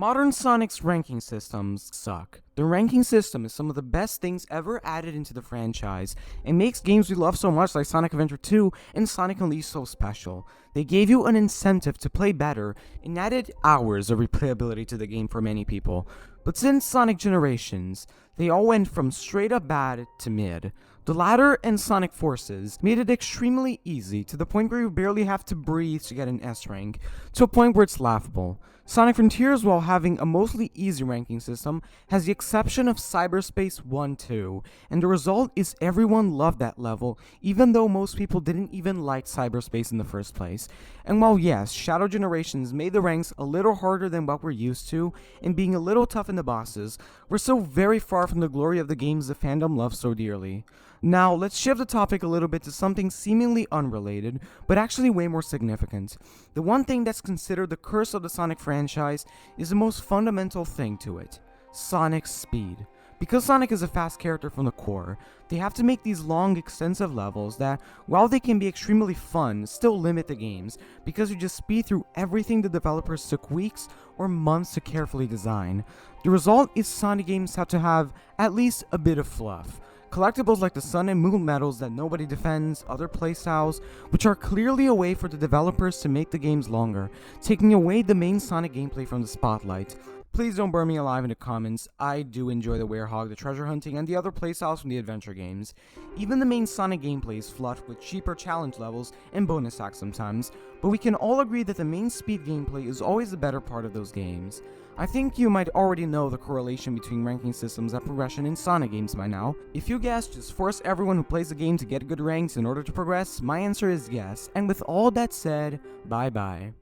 Modern Sonic's ranking systems suck. The ranking system is some of the best things ever added into the franchise and makes games we love so much like Sonic Adventure 2 and Sonic Unleashed so special. They gave you an incentive to play better and added hours of replayability to the game for many people. But since Sonic Generations, they all went from straight up bad to mid. The latter and Sonic Forces made it extremely easy to the point where you barely have to breathe to get an S rank, to a point where it's laughable. Sonic Frontiers, while having a mostly easy ranking system, has the exception of Cyberspace 1-2, and the result is everyone loved that level, even though most people didn't even like Cyberspace in the first place. And while yes, Shadow Generations made the ranks a little harder than what we're used to, and being a little tough in the bosses, we're still very far from the glory of the games the fandom loves so dearly. Now, let's shift the topic a little bit to something seemingly unrelated, but actually way more significant. The one thing that's considered the curse of the Sonic franchise is the most fundamental thing to it: Sonic's speed. Because Sonic is a fast character from the core, they have to make these long, extensive levels that, while they can be extremely fun, still limit the games, because you just speed through everything the developers took weeks or months to carefully design. The result is Sonic games have to have at least a bit of fluff. Collectibles like the Sun and Moon medals that nobody defends, other playstyles, which are clearly a way for the developers to make the games longer, taking away the main Sonic gameplay from the spotlight. Please don't burn me alive in the comments. I do enjoy the Werehog, the treasure hunting, and the other playstyles from the adventure games. Even the main Sonic gameplay is fluffed with cheaper challenge levels and bonus acts sometimes, but we can all agree that the main speed gameplay is always the better part of those games. I think you might already know the correlation between ranking systems and progression in Sonic games by now. If you guess just force everyone who plays the game to get good ranks in order to progress, my answer is yes. And with all that said, bye bye.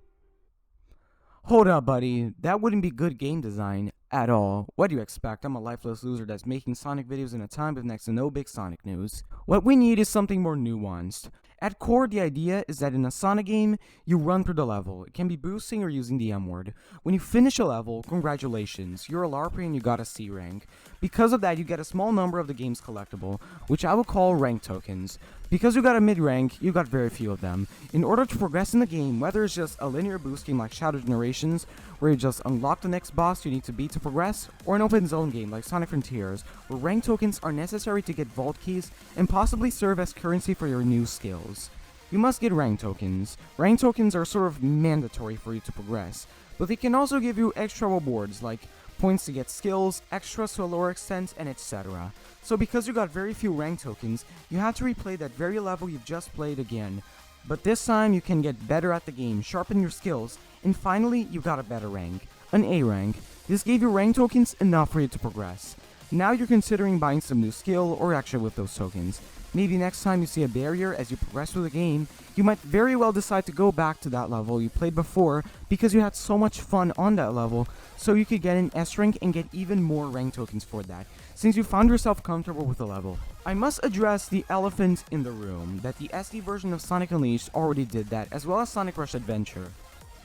Hold up, buddy. That wouldn't be good game design at all. What do you expect? I'm a lifeless loser that's making Sonic videos in a time with next to no big Sonic news. What we need is something more nuanced. At core, the idea is that in a Sonic game, you run through the level. It can be boosting or using the M word. When you finish a level, congratulations, you're a LARPer and you got a C rank. Because of that, you get a small number of the game's collectible, which I will call rank tokens. Because you got a mid rank, you got very few of them. In order to progress in the game, whether it's just a linear boost game like Shadow Generations, where you just unlock the next boss you need to beat to progress, or an open zone game like Sonic Frontiers, where rank tokens are necessary to get vault keys and possibly serve as currency for your new skills. You must get rank tokens. Rank tokens are sort of mandatory for you to progress, but they can also give you extra rewards like points to get skills, extras to a lower extent, and etc. So because you got very few rank tokens, you have to replay that very level you've just played again. But this time you can get better at the game, sharpen your skills, and finally you got a better rank, an A rank. This gave you rank tokens enough for you to progress. Now you're considering buying some new skill or extra with those tokens. Maybe next time you see a barrier as you progress through the game, you might very well decide to go back to that level you played before because you had so much fun on that level, so you could get an S rank and get even more rank tokens for that, since you found yourself comfortable with the level. I must address the elephant in the room, that the SD version of Sonic Unleashed already did that, as well as Sonic Rush Adventure.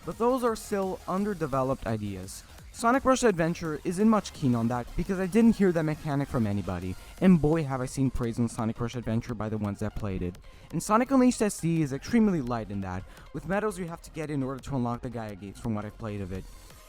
But those are still underdeveloped ideas. Sonic Rush Adventure isn't much keen on that because I didn't hear that mechanic from anybody, and boy have I seen praise on Sonic Rush Adventure by the ones that played it. And Sonic Unleashed SD is extremely light in that, with medals you have to get in order to unlock the Gaia Gates from what I've played of it.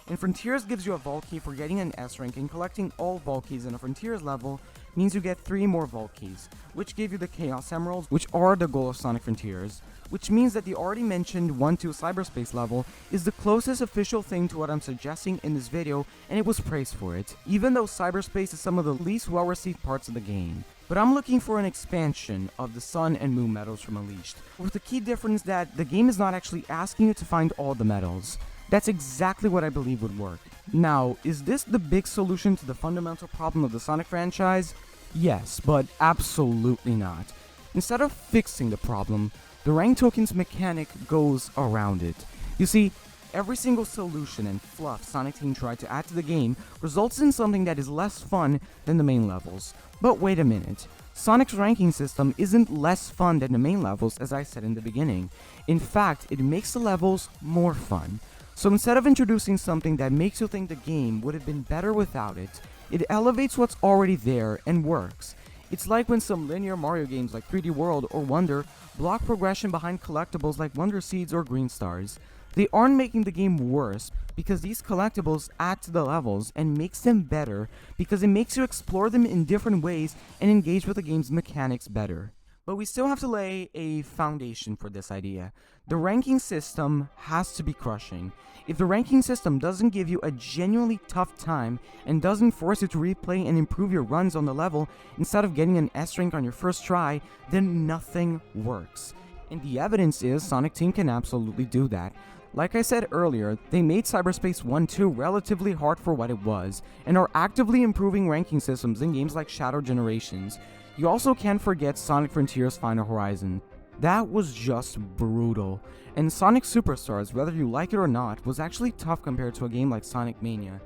And Frontiers gives you a vault key for getting an S rank, and collecting all vault keys in a Frontiers level means you get 3 more vault keys, which give you the Chaos Emeralds, which are the goal of Sonic Frontiers. Which means that the already mentioned 1-2 cyberspace level is the closest official thing to what I'm suggesting in this video, and it was praised for it, even though cyberspace is some of the least well received parts of the game. But I'm looking for an expansion of the Sun and Moon medals from Unleashed, with the key difference that the game is not actually asking you to find all the medals. That's exactly what I believe would work. Now, is this the big solution to the fundamental problem of the Sonic franchise? Yes, but absolutely not. Instead of fixing the problem, the rank tokens mechanic goes around it. You see, every single solution and fluff Sonic Team tried to add to the game results in something that is less fun than the main levels. But wait a minute, Sonic's ranking system isn't less fun than the main levels, as I said in the beginning. In fact, it makes the levels more fun. So instead of introducing something that makes you think the game would have been better without it, it elevates what's already there and works. It's like when some linear Mario games like 3D World or Wonder block progression behind collectibles like Wonder Seeds or Green Stars. They aren't making the game worse because these collectibles add to the levels and makes them better because it makes you explore them in different ways and engage with the game's mechanics better. But we still have to lay a foundation for this idea. The ranking system has to be crushing. If the ranking system doesn't give you a genuinely tough time and doesn't force you to replay and improve your runs on the level instead of getting an S rank on your first try, then nothing works. And the evidence is Sonic Team can absolutely do that. Like I said earlier, they made Cyberspace 1-2 relatively hard for what it was, and are actively improving ranking systems in games like Shadow Generations. You also can't forget Sonic Frontiers Final Horizon. That was just brutal. And Sonic Superstars, whether you like it or not, was actually tough compared to a game like Sonic Mania.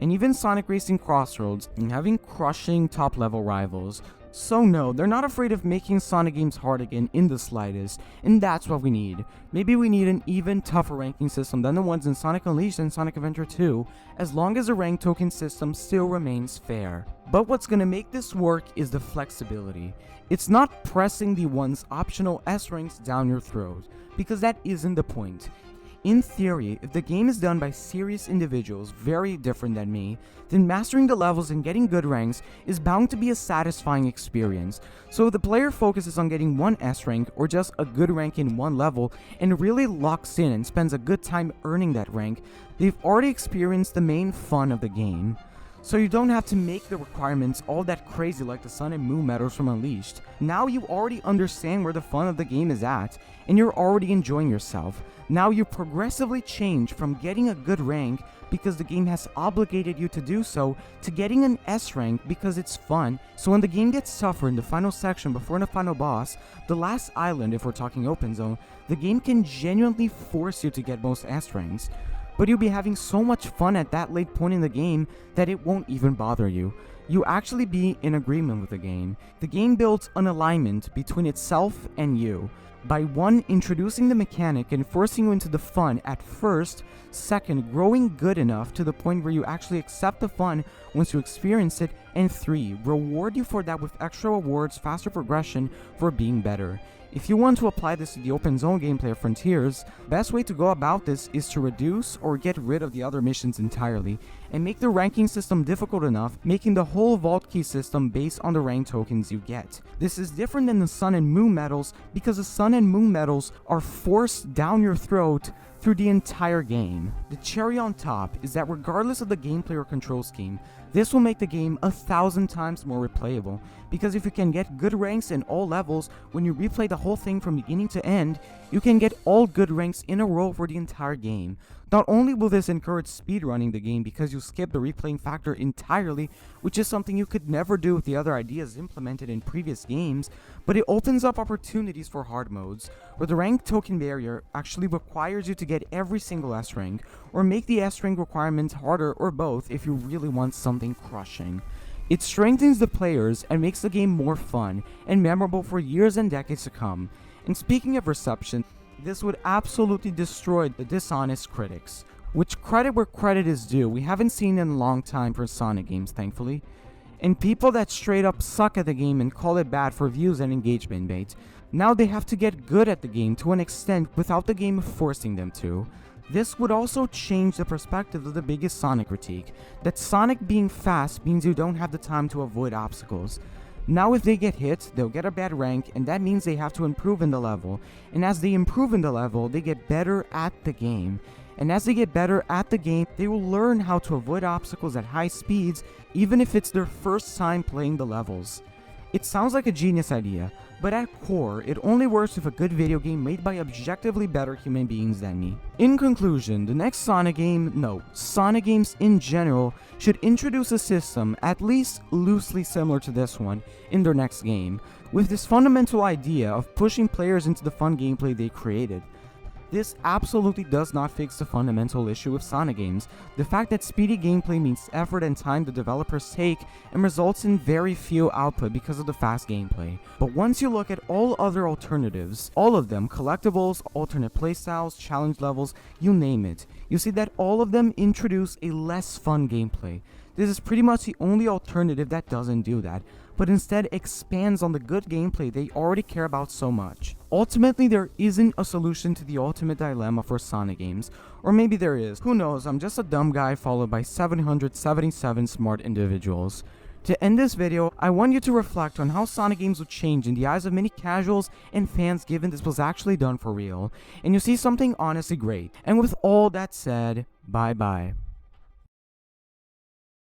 And even Sonic Racing Crossroads, and having crushing top level rivals. So no, they're not afraid of making Sonic games hard again in the slightest, and that's what we need. Maybe we need an even tougher ranking system than the ones in Sonic Unleashed and Sonic Adventure 2, as long as the rank token system still remains fair. But what's gonna make this work is the flexibility. It's not pressing the one's optional S ranks down your throat, because that isn't the point. In theory, if the game is done by serious individuals very different than me, then mastering the levels and getting good ranks is bound to be a satisfying experience. So if the player focuses on getting one S rank or just a good rank in one level and really locks in and spends a good time earning that rank, they've already experienced the main fun of the game. So you don't have to make the requirements all that crazy like the Sun and Moon medals from Unleashed. Now you already understand where the fun of the game is at, and you're already enjoying yourself. Now you progressively change from getting a good rank because the game has obligated you to do so, to getting an S rank because it's fun. So when the game gets tougher in the final section before the final boss, the last island if we're talking open zone, the game can genuinely force you to get most S ranks. But you'll be having so much fun at that late point in the game that it won't even bother you. You'll actually be in agreement with the game. The game builds an alignment between itself and you. By 1, introducing the mechanic and forcing you into the fun at first, 2nd, growing good enough to the point where you actually accept the fun once you experience it, and 3, reward you for that with extra rewards, faster progression for being better. If you want to apply this to the open zone gameplay of Frontiers, best way to go about this is to reduce or get rid of the other missions entirely, and make the ranking system difficult enough, making the whole vault key system based on the rank tokens you get. This is different than the Sun and Moon medals because the Sun and Moon medals are forced down your throat through the entire game. The cherry on top is that regardless of the gameplay or control scheme, this will make the game 1,000 times more replayable, because if you can get good ranks in all levels, when you replay the whole thing from beginning to end, you can get all good ranks in a row for the entire game. Not only will this encourage speedrunning the game because you skip the replaying factor entirely, which is something you could never do with the other ideas implemented in previous games, but it opens up opportunities for hard modes, where the rank token barrier actually requires you to get every single S rank, or make the S rank requirements harder, or both if you really want something crushing. It strengthens the players and makes the game more fun and memorable for years and decades to come. And speaking of reception, this would absolutely destroy the dishonest critics. Which credit where credit is due, we haven't seen in a long time for Sonic games, thankfully. And people that straight up suck at the game and call it bad for views and engagement bait, now they have to get good at the game to an extent without the game forcing them to. This would also change the perspective of the biggest Sonic critique, that Sonic being fast means you don't have the time to avoid obstacles. Now if they get hit, they'll get a bad rank, and that means they have to improve in the level, and as they improve in the level, they get better at the game. And as they get better at the game, they will learn how to avoid obstacles at high speeds, even if it's their first time playing the levels. It sounds like a genius idea, but at core, it only works with a good video game made by objectively better human beings than me. In conclusion, the next Sonic game, Sonic games in general, should introduce a system at least loosely similar to this one in their next game, with this fundamental idea of pushing players into the fun gameplay they created. This absolutely does not fix the fundamental issue with Sonic games, the fact that speedy gameplay means effort and time the developers take and results in very few output because of the fast gameplay. But once you look at all other alternatives, all of them, collectibles, alternate playstyles, challenge levels, you name it, you see that all of them introduce a less fun gameplay. This is pretty much the only alternative that doesn't do that. but instead expands on the good gameplay they already care about so much. Ultimately, there isn't a solution to the ultimate dilemma for Sonic games, or maybe there is. Who knows, I'm just a dumb guy followed by 777 smart individuals. To end this video, I want you to reflect on how Sonic games would change in the eyes of many casuals and fans given this was actually done for real, and you'll see something honestly great. And with all that said, bye bye.